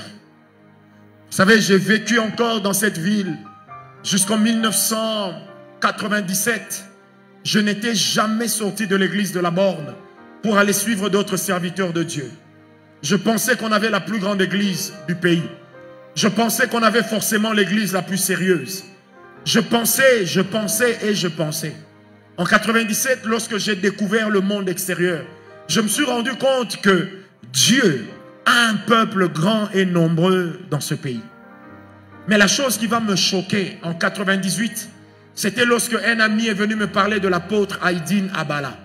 Vous savez, j'ai vécu encore dans cette ville jusqu'en 1997. Je n'étais jamais sorti de l'église de la Borne pour aller suivre d'autres serviteurs de Dieu. Je pensais qu'on avait la plus grande église du pays. Je pensais qu'on avait forcément l'église la plus sérieuse. Je pensais. En 97, lorsque j'ai découvert le monde extérieur, je me suis rendu compte que Dieu a un peuple grand et nombreux dans ce pays. Mais la chose qui va me choquer en 98, c'était lorsque un ami est venu me parler de l'apôtre Aïdine Abala.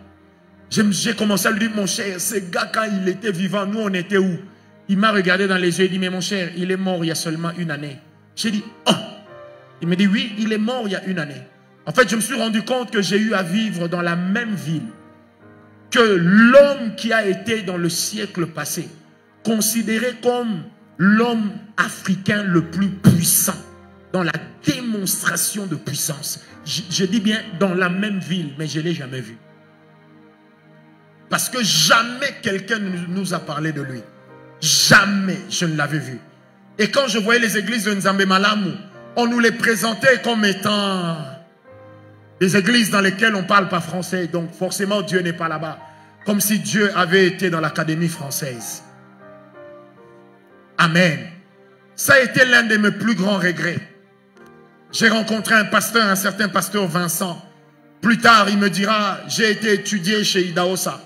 J'ai commencé à lui dire, mon cher, ce gars, quand il était vivant, nous on était où? Il m'a regardé dans les yeux et dit, mais mon cher, il est mort il y a seulement 1 année. J'ai dit, oh! Il me dit, oui, il est mort il y a 1 année. En fait, je me suis rendu compte que j'ai eu à vivre dans la même ville que l'homme qui a été dans le siècle passé, considéré comme l'homme africain le plus puissant, dans la démonstration de puissance. Je dis bien dans la même ville, mais je ne l'ai jamais vu. Parce que jamais quelqu'un ne nous a parlé de lui. Jamais je ne l'avais vu. Et quand je voyais les églises de Nzambe Malamu, on nous les présentait comme étant des églises dans lesquelles on ne parle pas français. Donc forcément Dieu n'est pas là-bas. Comme si Dieu avait été dans l'Académie française. Amen. Ça a été l'un de mes plus grands regrets. J'ai rencontré un pasteur, un certain pasteur Vincent. Plus tard, il me dira, j'ai été étudié chez Idahosa.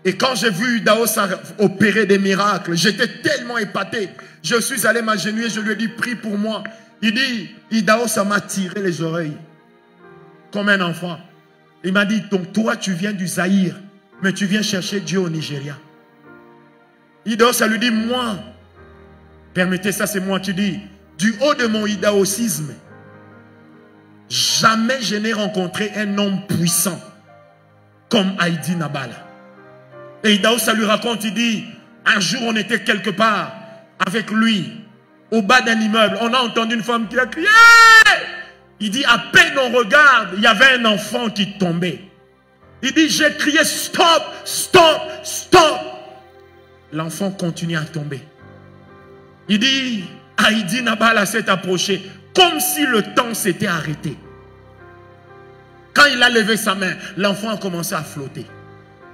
Et quand j'ai vu Idahosa opérer des miracles, j'étais tellement épaté. Je suis allé m'agenouiller, je lui ai dit, prie pour moi. Il dit, Idahosa m'a tiré les oreilles. Comme un enfant. Il m'a dit, donc toi tu viens du Zaïre, mais tu viens chercher Dieu au Nigeria. Idahosa lui dit, moi, permettez ça, c'est moi qui dis, du haut de mon idaosisme, jamais je n'ai rencontré un homme puissant comme Aïdine Abala. Et Idahosa lui raconte, il dit, un jour on était quelque part avec lui, au bas d'un immeuble, on a entendu une femme qui a crié. Il dit, à peine on regarde, il y avait un enfant qui tombait. Il dit, j'ai crié, stop, stop, stop. L'enfant continue à tomber. Il dit, Aïdine Abala s'est approché, comme si le temps s'était arrêté. Quand il a levé sa main, l'enfant a commencé à flotter.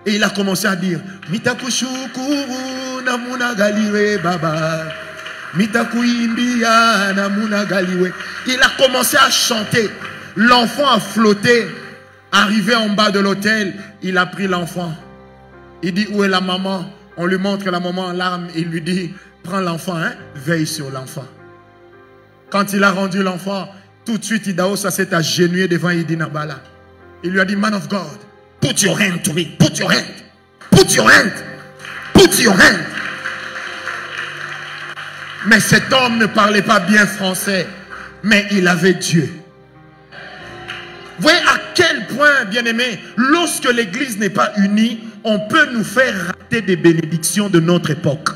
Et il a commencé à dire, Mitakushukuru namuna galiwe baba. Mitakuimbia namuna galiwe. Il a commencé à chanter. L'enfant a flotté. Arrivé en bas de l'hôtel, il a pris l'enfant. Il dit, où est la maman? On lui montre la maman en larmes. Il lui dit, prends l'enfant, hein? Veille sur l'enfant. Quand il a rendu l'enfant, tout de suite, Idahosa s'est agenouillé devant Aïdine Abala. Il lui a dit, man of God, put your hand to me, put your hand, put your hand, put your hand. Mais cet homme ne parlait pas bien français, mais il avait Dieu. Vous voyez à quel point, bien-aimé, lorsque l'église n'est pas unie, on peut nous faire rater des bénédictions de notre époque.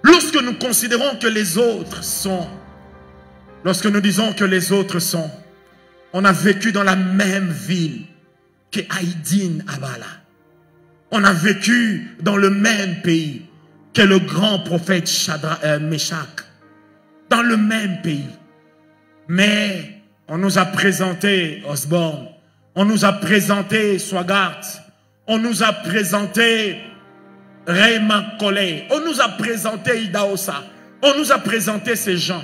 Lorsque nous considérons que les autres sont, lorsque nous disons que les autres sont, on a vécu dans la même ville que Aïdine Abala. On a vécu dans le même pays que le grand prophète Meshach. Dans le même pays. Mais on nous a présenté Osborne. On nous a présenté Swagart. On nous a présenté Raymond Collet. On nous a présenté Idahosa. On nous a présenté ces gens.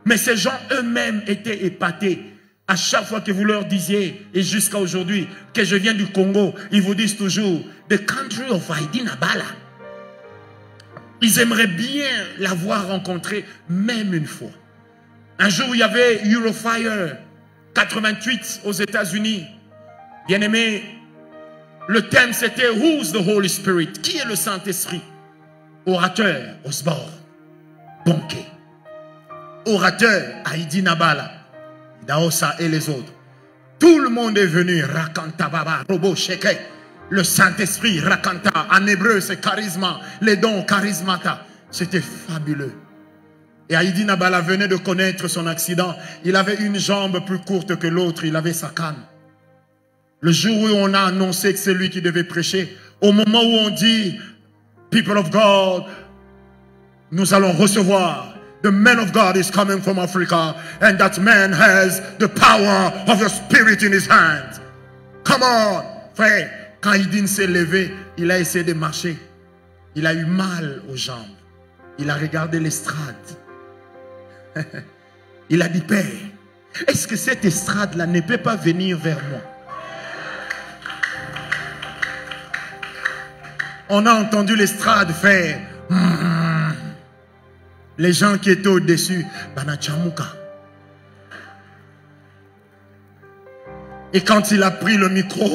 Mais ces gens eux-mêmes étaient épatés. À chaque fois que vous leur disiez, et jusqu'à aujourd'hui, que je viens du Congo, ils vous disent toujours, the country of Aïdine Abala. Ils aimeraient bien l'avoir rencontré, même une fois. Un jour, il y avait Eurofire 88 aux États-Unis. Bien aimé, le thème c'était Who's the Holy Spirit? Qui est le Saint-Esprit? Orateur, Osborne, Bonke. Orateur, Aïdine Abala, Idahosa et les autres. Tout le monde est venu. Rakanta Baba, Robo Sheke. Le Saint-Esprit, Rakanta. En hébreu, c'est charisma. Les dons, charismata. C'était fabuleux. Et Aïdine Abala venait de connaître son accident. Il avait une jambe plus courte que l'autre. Il avait sa canne. Le jour où on a annoncé que c'est lui qui devait prêcher, au moment où on dit People of God, nous allons recevoir. The man of God is coming from Africa, and that man has the power of the Spirit in his hand. Come on, frère. Quand Aïdine s'est levé, il a essayé de marcher. Il a eu mal aux jambes. Il a regardé l'estrade. Il a dit, Père, est-ce que cette estrade-là ne peut pas venir vers moi? On a entendu l'estrade faire. Les gens qui étaient au-dessus, Banachamuka. Et quand il a pris le micro,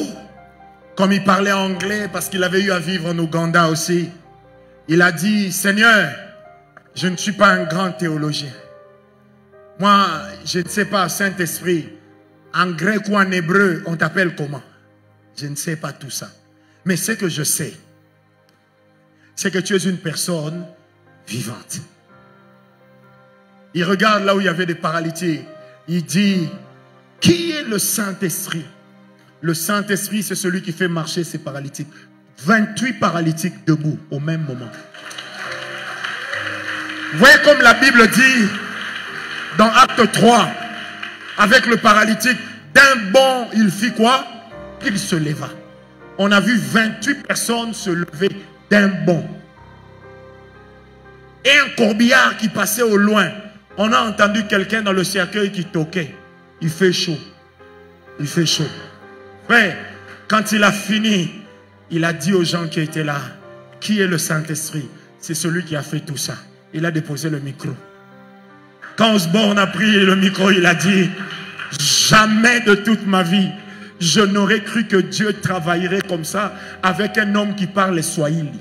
comme il parlait anglais, parce qu'il avait eu à vivre en Ouganda aussi, il a dit, Seigneur, je ne suis pas un grand théologien. Moi, je ne sais pas, Saint-Esprit, en grec ou en hébreu, on t'appelle comment? Je ne sais pas tout ça. Mais ce que je sais, c'est que tu es une personne vivante. Il regarde là où il y avait des paralytiques. Il dit, qui est le Saint-Esprit? Le Saint-Esprit, c'est celui qui fait marcher ces paralytiques. 28 paralytiques debout au même moment. Vous voyez comme la Bible dit dans Acte 3, avec le paralytique, d'un bond, il fit quoi? Il se leva. On a vu 28 personnes se lever d'un bond. Et un corbillard qui passait au loin. On a entendu quelqu'un dans le cercueil qui toquait. Il fait chaud. Il fait chaud. Frère, quand il a fini, il a dit aux gens qui étaient là, qui est le Saint-Esprit? C'est celui qui a fait tout ça. Il a déposé le micro. Quand Osborne a pris le micro, il a dit, jamais de toute ma vie, je n'aurais cru que Dieu travaillerait comme ça avec un homme qui parle le Swahili.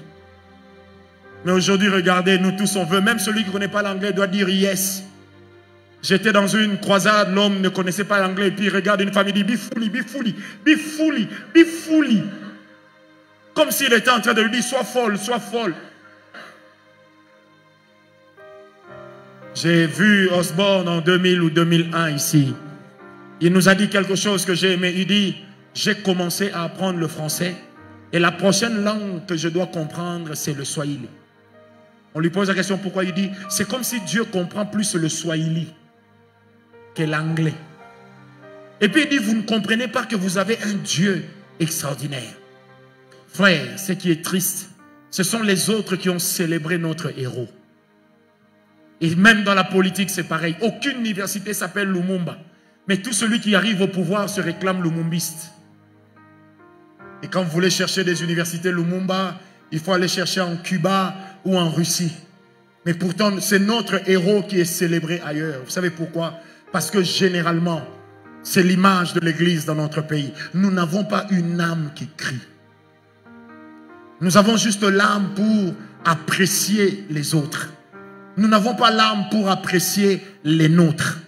Mais aujourd'hui, regardez, nous tous on veut, même celui qui ne connaît pas l'anglais doit dire yes. J'étais dans une croisade, l'homme ne connaissait pas l'anglais, et puis il regarde une famille, il dit bifouli, bifouli, bifouli, bifouli. Comme s'il était en train de lui dire, sois folle, sois folle. J'ai vu Osborne en 2000 ou 2001 ici. Il nous a dit quelque chose que j'ai aimé. Il dit, j'ai commencé à apprendre le français et la prochaine langue que je dois comprendre, c'est le Swahili. On lui pose la question pourquoi. Il dit, c'est comme si Dieu comprend plus le Swahili que l'anglais. Et puis il dit, vous ne comprenez pas que vous avez un Dieu extraordinaire. Frère, ce qui est triste, ce sont les autres qui ont célébré notre héros. Et même dans la politique, c'est pareil. Aucune université s'appelle Lumumba. Mais tout celui qui arrive au pouvoir se réclame lumumbiste. Et quand vous voulez chercher des universités Lumumba, il faut aller chercher en Cuba ou en Russie. Mais pourtant, c'est notre héros qui est célébré ailleurs. Vous savez pourquoi? Parce que généralement, c'est l'image de l'Église dans notre pays. Nous n'avons pas une âme qui crie. Nous avons juste l'âme pour apprécier les autres. Nous n'avons pas l'âme pour apprécier les nôtres.